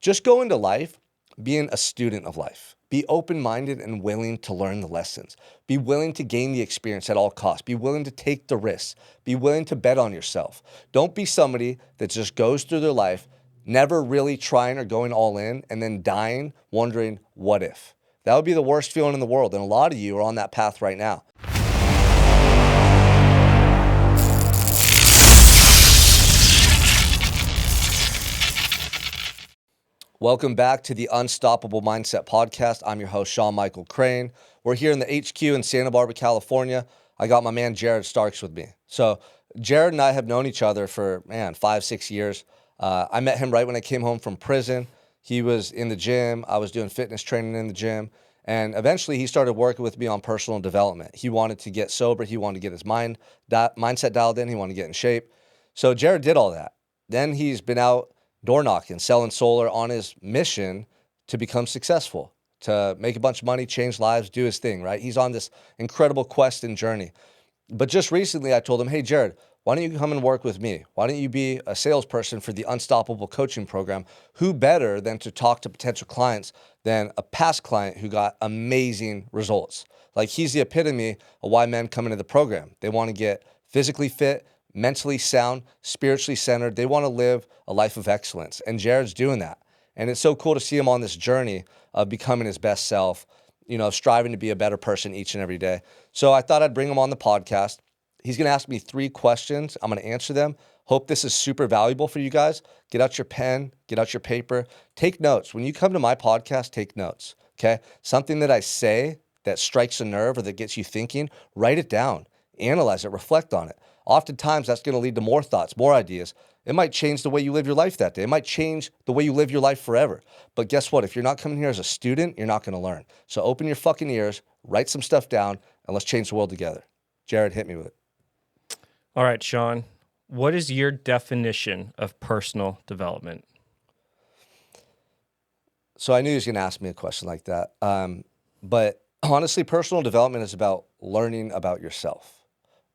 Just go into life being a student of life. Be open-minded and willing to learn the lessons. Be willing to gain the experience at all costs. Be willing to take the risks. Be willing to bet on yourself. Don't be somebody that just goes through their life, never really trying or going all in, and then dying wondering, what if? That would be the worst feeling in the world. And a lot of you are on that path right now. Welcome back to the Unstoppable Mindset Podcast. I'm your host, Sean Michael Crane. We're here in the HQ in Santa Barbara, California. I got my man, Jerad Starks, with me. So Jerad and I have known each other for, 5-6 years. I met him right when I came home from prison. He was in the gym. I was doing fitness training in the gym. And eventually he started working with me on personal development. He wanted to get sober. He wanted to get his mindset dialed in. He wanted to get in shape. So Jerad did all that. Then he's been out door knocking, selling solar on his mission to become successful, to make a bunch of money, change lives, do his thing, right? He's on this incredible quest and journey. But just recently I told him, hey, Jerad, why don't you come and work with me? Why don't you be a salesperson for the Unstoppable Coaching Program? Who better than to talk to potential clients than a past client who got amazing results? Like, he's the epitome of why men come into the program. They want to get physically fit, mentally sound, spiritually centered. They want to live a life of excellence. And Jerad's doing that. And it's so cool to see him on this journey of becoming his best self, striving to be a better person each and every day. So I thought I'd bring him on the podcast. He's going to ask me 3 questions. I'm going to answer them. Hope this is super valuable for you guys. Get out your pen, get out your paper, take notes. When you come to my podcast, take notes, okay? Something that I say that strikes a nerve or that gets you thinking, write it down, analyze it, reflect on it. Oftentimes, that's going to lead to more thoughts, more ideas. It might change the way you live your life that day. It might change the way you live your life forever. But guess what? If you're not coming here as a student, you're not going to learn. So open your fucking ears, write some stuff down, and let's change the world together. Jerad, hit me with it. All right, Sean, what is your definition of personal development? So I knew he was going to ask me a question like that. But honestly, personal development is about learning about yourself.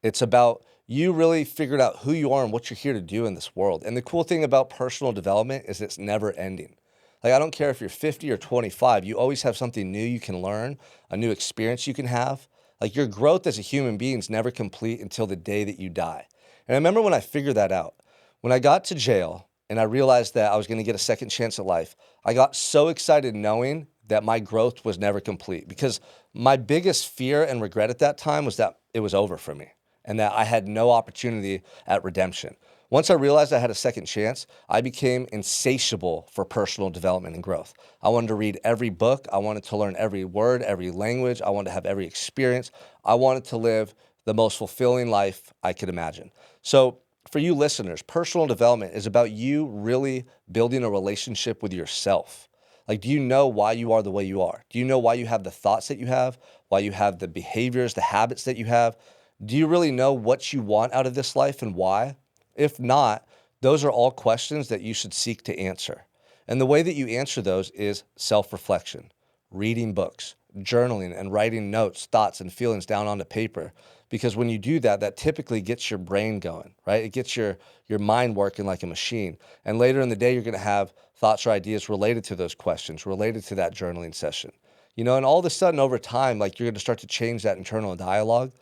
It's about you really figured out who you are and what you're here to do in this world. And the cool thing about personal development is it's never ending. Like, I don't care if you're 50 or 25, you always have something new you can learn, a new experience you can have. Like, your growth as a human being is never complete until the day that you die. And I remember when I figured that out, when I got to jail and I realized that I was going to get a second chance at life, I got so excited knowing that my growth was never complete, because my biggest fear and regret at that time was that it was over for me and that I had no opportunity at redemption. Once I realized I had a second chance, I became insatiable for personal development and growth. I wanted to read every book. I wanted to learn every word, every language. I wanted to have every experience. I wanted to live the most fulfilling life I could imagine. So for you listeners, personal development is about you really building a relationship with yourself. Like, do you know why you are the way you are? Do you know why you have the thoughts that you have? Why you have the behaviors, the habits that you have? Do you really know what you want out of this life and why? If not, those are all questions that you should seek to answer. And the way that you answer those is self-reflection, reading books, journaling, and writing notes, thoughts, and feelings down onto paper. Because when you do that, that typically gets your brain going, right? It gets your mind working like a machine. And later in the day, you're going to have thoughts or ideas related to those questions, related to that journaling session. And all of a sudden over time, like, you're going to start to change that internal dialogue.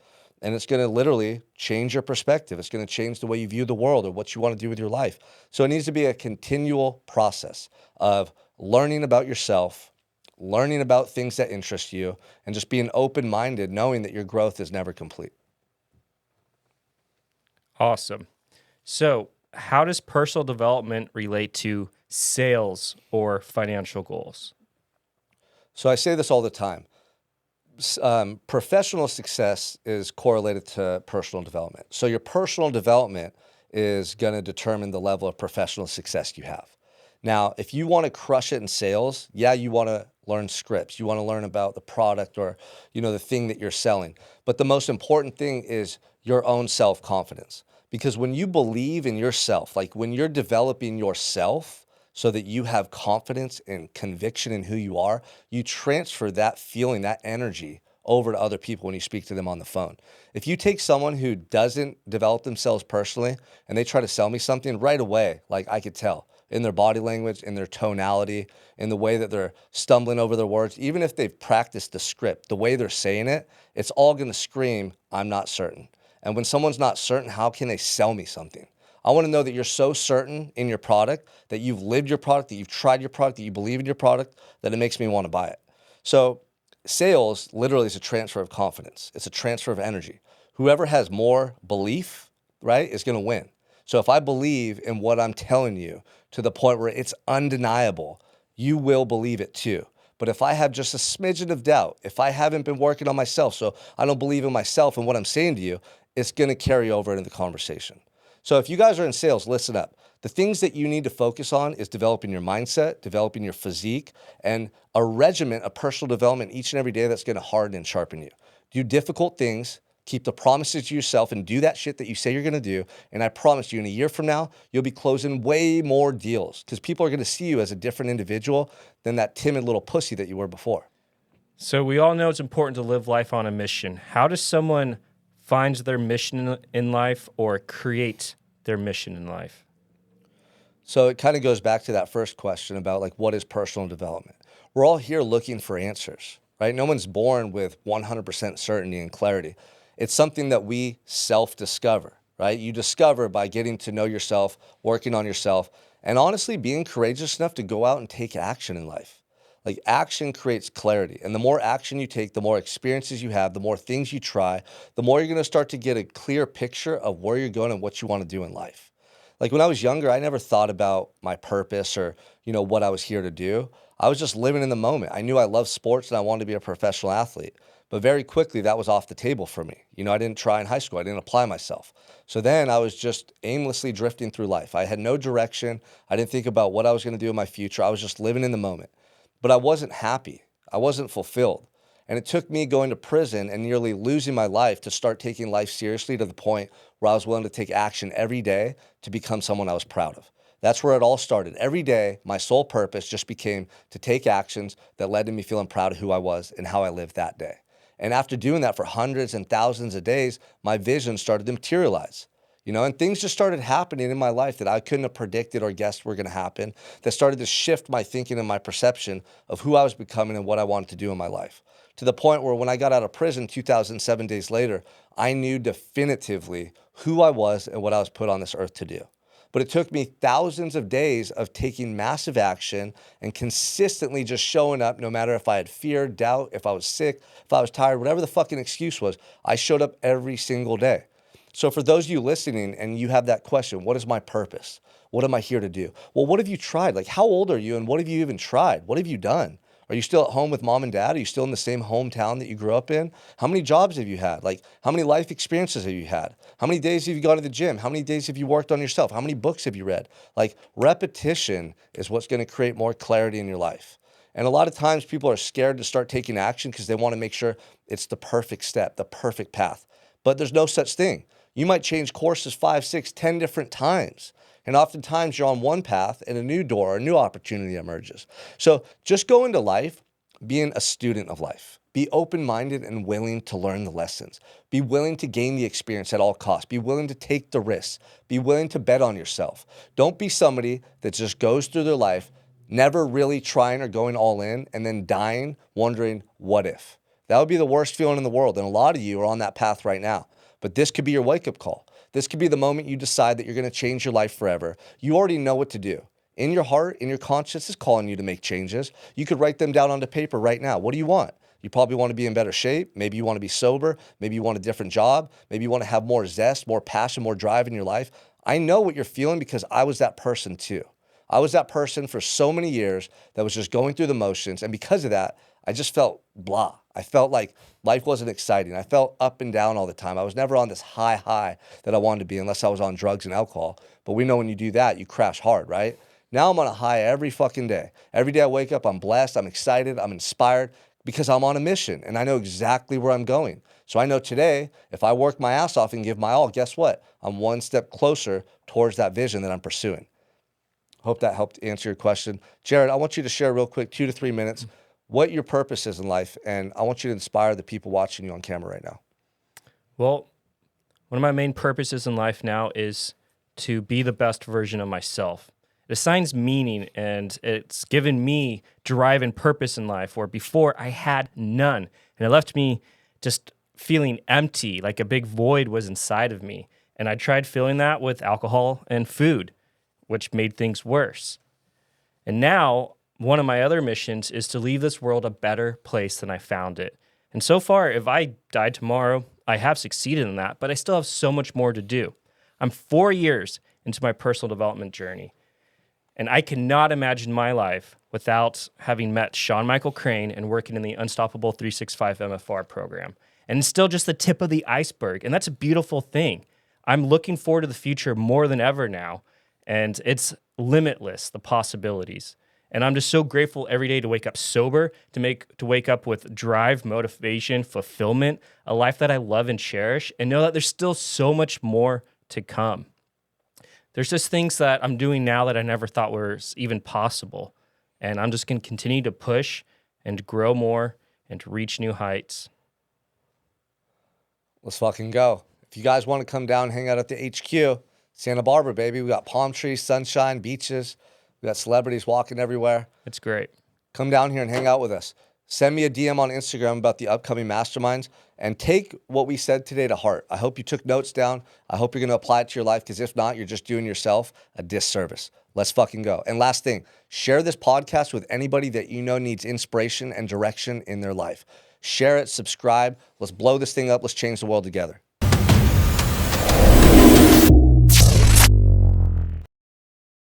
And it's going to literally change your perspective. It's going to change the way you view the world or what you want to do with your life. So it needs to be a continual process of learning about yourself, learning about things that interest you, and just being open-minded, knowing that your growth is never complete. Awesome. So how does personal development relate to sales or financial goals? So I say this all the time. Professional success is correlated to personal development. So your personal development is going to determine the level of professional success you have. Now, if you want to crush it in sales, you want to learn scripts. You want to learn about the product or, the thing that you're selling. But the most important thing is your own self-confidence. Because when you believe in yourself, like when you're developing yourself so that you have confidence and conviction in who you are, you transfer that feeling, that energy over to other people when you speak to them on the phone. If you take someone who doesn't develop themselves personally and they try to sell me something right away, like, I could tell, in their body language, in their tonality, in the way that they're stumbling over their words. Even if they've practiced the script, the way they're saying it, it's all going to scream, I'm not certain. And when someone's not certain, how can they sell me something? I want to know that you're so certain in your product, that you've lived your product, that you've tried your product, that you believe in your product, that it makes me want to buy it. So sales literally is a transfer of confidence. It's a transfer of energy. Whoever has more belief, right, is going to win. So if I believe in what I'm telling you to the point where it's undeniable, you will believe it too. But if I have just a smidgen of doubt, if I haven't been working on myself, so I don't believe in myself and what I'm saying to you, it's going to carry over into the conversation. So if you guys are in sales, listen up. The things that you need to focus on is developing your mindset, developing your physique, and a regimen of personal development each and every day that's going to harden and sharpen you. Do difficult things, keep the promises to yourself, and do that shit that you say you're going to do. And I promise you, in a year from now, you'll be closing way more deals because people are going to see you as a different individual than that timid little pussy that you were before. So we all know it's important to live life on a mission. How does someone find their mission in life or create their mission in life? So it kind of goes back to that first question about like, what is personal development? We're all here looking for answers, right? No one's born with 100% certainty and clarity. It's something that we self-discover, right? You discover by getting to know yourself, working on yourself, and honestly being courageous enough to go out and take action in life. Like action creates clarity. And the more action you take, the more experiences you have, the more things you try, the more you're going to start to get a clear picture of where you're going and what you want to do in life. Like when I was younger, I never thought about my purpose or, what I was here to do. I was just living in the moment. I knew I loved sports and I wanted to be a professional athlete. But very quickly, that was off the table for me. I didn't try in high school. I didn't apply myself. So then I was just aimlessly drifting through life. I had no direction. I didn't think about what I was going to do in my future. I was just living in the moment. But I wasn't happy. I wasn't fulfilled. And it took me going to prison and nearly losing my life to start taking life seriously to the point where I was willing to take action every day to become someone I was proud of. That's where it all started. Every day, my sole purpose just became to take actions that led to me feeling proud of who I was and how I lived that day. And after doing that for hundreds and thousands of days, my vision started to materialize. And things just started happening in my life that I couldn't have predicted or guessed were going to happen, that started to shift my thinking and my perception of who I was becoming and what I wanted to do in my life. To the point where when I got out of prison 2007 days later, I knew definitively who I was and what I was put on this earth to do. But it took me thousands of days of taking massive action and consistently just showing up no matter if I had fear, doubt, if I was sick, if I was tired, whatever the fucking excuse was, I showed up every single day. So for those of you listening and you have that question, what is my purpose? What am I here to do? Well, what have you tried? Like, how old are you and what have you even tried? What have you done? Are you still at home with mom and dad? Are you still in the same hometown that you grew up in? How many jobs have you had? Like, how many life experiences have you had? How many days have you gone to the gym? How many days have you worked on yourself? How many books have you read? Like, repetition is what's going to create more clarity in your life. And a lot of times people are scared to start taking action because they want to make sure it's the perfect step, the perfect path. But there's no such thing. You might change courses 5, 6, 10 different times. And oftentimes you're on one path and a new door, a new opportunity emerges. So just go into life being a student of life. Be open-minded and willing to learn the lessons. Be willing to gain the experience at all costs. Be willing to take the risks. Be willing to bet on yourself. Don't be somebody that just goes through their life, never really trying or going all in, and then dying wondering, what if? That would be the worst feeling in the world. And a lot of you are on that path right now. But this could be your wake-up call. This could be the moment you decide that you're going to change your life forever. You already know what to do. In your heart, in your conscience is calling you to make changes. You could write them down onto paper right now. What do you want? You probably want to be in better shape. Maybe you want to be sober. Maybe you want a different job. Maybe you want to have more zest, more passion, more drive in your life. I know what you're feeling because I was that person too. I was that person for so many years that was just going through the motions. And because of that, I just felt blah. I felt like life wasn't exciting. I felt up and down all the time. I was never on this high that I wanted to be unless I was on drugs and alcohol. But we know when you do that, you crash hard, right? Now I'm on a high every fucking day. Every day I wake up, I'm blessed, I'm excited, I'm inspired because I'm on a mission and I know exactly where I'm going. So I know today, if I work my ass off and give my all, guess what? I'm one step closer towards that vision that I'm pursuing. Hope that helped answer your question. Jerad, I want you to share real quick, 2 to 3 minutes, what your purpose is in life. And I want you to inspire the people watching you on camera right now. Well, one of my main purposes in life now is to be the best version of myself. It assigns meaning, and it's given me drive and purpose in life where before I had none. And it left me just feeling empty, like a big void was inside of me. And I tried filling that with alcohol and food, which made things worse. And now, one of my other missions is to leave this world a better place than I found it. And so far, if I died tomorrow, I have succeeded in that, but I still have so much more to do. I'm 4 years into my personal development journey, and I cannot imagine my life without having met Sean Michael Crane and working in the Unstoppable 365 MFR program. And it's still just the tip of the iceberg, and that's a beautiful thing. I'm looking forward to the future more than ever now, and it's limitless, the possibilities. And I'm just so grateful every day to wake up sober, to wake up with drive, motivation, fulfillment, a life that I love and cherish, and know that there's still so much more to come. There's just things that I'm doing now that I never thought were even possible. And I'm just going to continue to push and grow more and to reach new heights. Let's fucking go. If you guys want to come down and hang out at the HQ, Santa Barbara, baby, we got palm trees, sunshine, beaches. We got celebrities walking everywhere. It's great. Come down here and hang out with us. Send me a DM on Instagram about the upcoming masterminds and take what we said today to heart. I hope you took notes down. I hope you're going to apply it to your life, because if not, you're just doing yourself a disservice. Let's fucking go. And last thing, share this podcast with anybody that you know needs inspiration and direction in their life. Share it, subscribe. Let's blow this thing up. Let's change the world together.